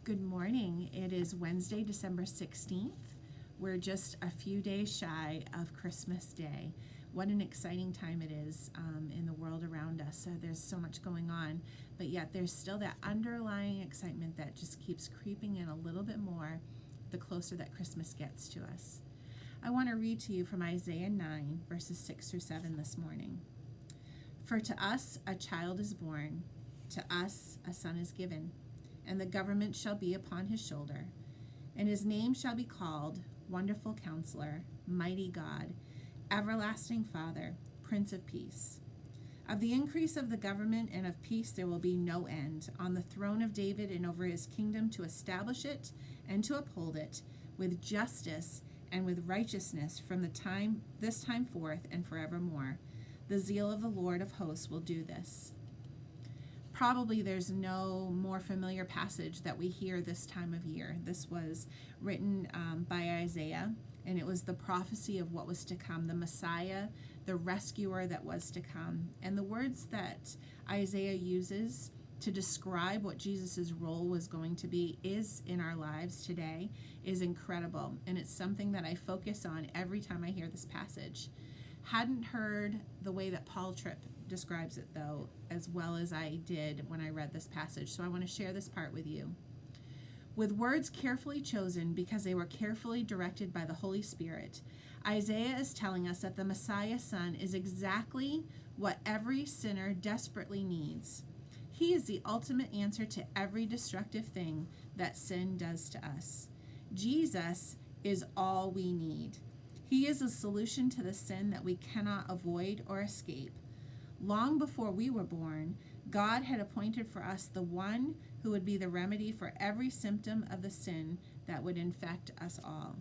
Good morning. It is Wednesday, December 16th. We're just a few days shy of Christmas Day. What an exciting time it is in the world around us. So there's so much going on, but yet there's still that underlying excitement that just keeps creeping in a little bit more the closer that Christmas gets to us. I want to read to you from Isaiah 9, verses 6 through 7 this morning. For to us a child is born, to us a son is given, and the government shall be upon his shoulder, and his name shall be called Wonderful Counselor, Mighty God, Everlasting Father, Prince of Peace. Of the increase of the government and of peace there will be no end, on the throne of David and over his kingdom, to establish it and to uphold it with justice and with righteousness from this time forth and forevermore. The zeal of the Lord of hosts will do this. Probably there's no more familiar passage that we hear this time of year. This was written by Isaiah, and it was the prophecy of what was to come, the Messiah, the rescuer that was to come. And the words that Isaiah uses to describe what Jesus' role was going to be is in our lives today is incredible. And it's something that I focus on every time I hear this passage. Hadn't heard the way that Paul Tripp describes it, though, as well as I did when I read this passage. So I want to share this part with you. With words carefully chosen because they were carefully directed by the Holy Spirit, Isaiah is telling us that the Messiah Son is exactly what every sinner desperately needs. He is the ultimate answer to every destructive thing that sin does to us. Jesus is all we need. He is a solution to the sin that we cannot avoid or escape. Long before we were born, God had appointed for us the one who would be the remedy for every symptom of the sin that would infect us all.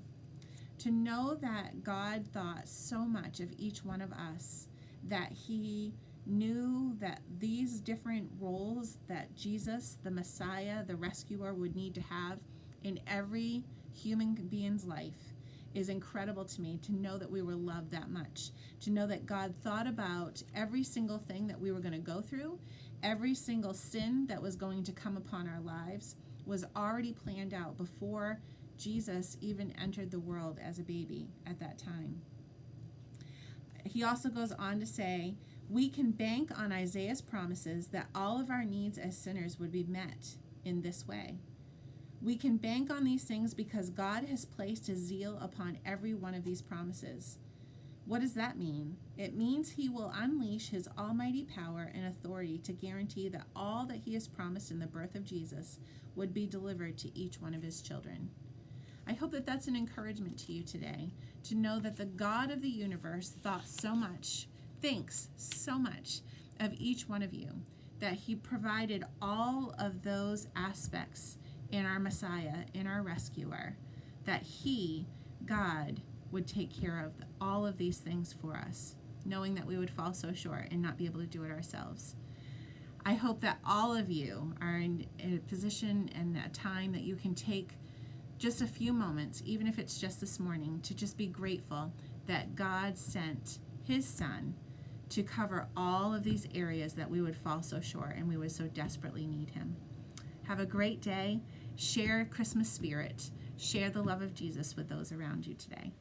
To know that God thought so much of each one of us, that he knew that these different roles that Jesus, the Messiah, the rescuer, would need to have in every human being's life, is incredible to me. To know that we were loved that much, to know that God thought about every single thing that we were going to go through, every single sin that was going to come upon our lives was already planned out before Jesus even entered the world as a baby at that time. He also goes on to say, we can bank on Isaiah's promises that all of our needs as sinners would be met in this way. We can bank on these things because God has placed his zeal upon every one of these promises. What does that mean? It means he will unleash his almighty power and authority to guarantee that all that he has promised in the birth of Jesus would be delivered to each one of his children. I hope that that's an encouragement to you today, to know that the God of the universe thinks so much of each one of you, that he provided all of those aspects in our Messiah, in our rescuer, that he, God, would take care of all of these things for us, knowing that we would fall so short and not be able to do it ourselves. I hope that all of you are in a position and a time that you can take just a few moments, even if it's just this morning, to just be grateful that God sent his Son to cover all of these areas that we would fall so short and we would so desperately need him. Have a great day. Share Christmas spirit. Share the love of Jesus with those around you today.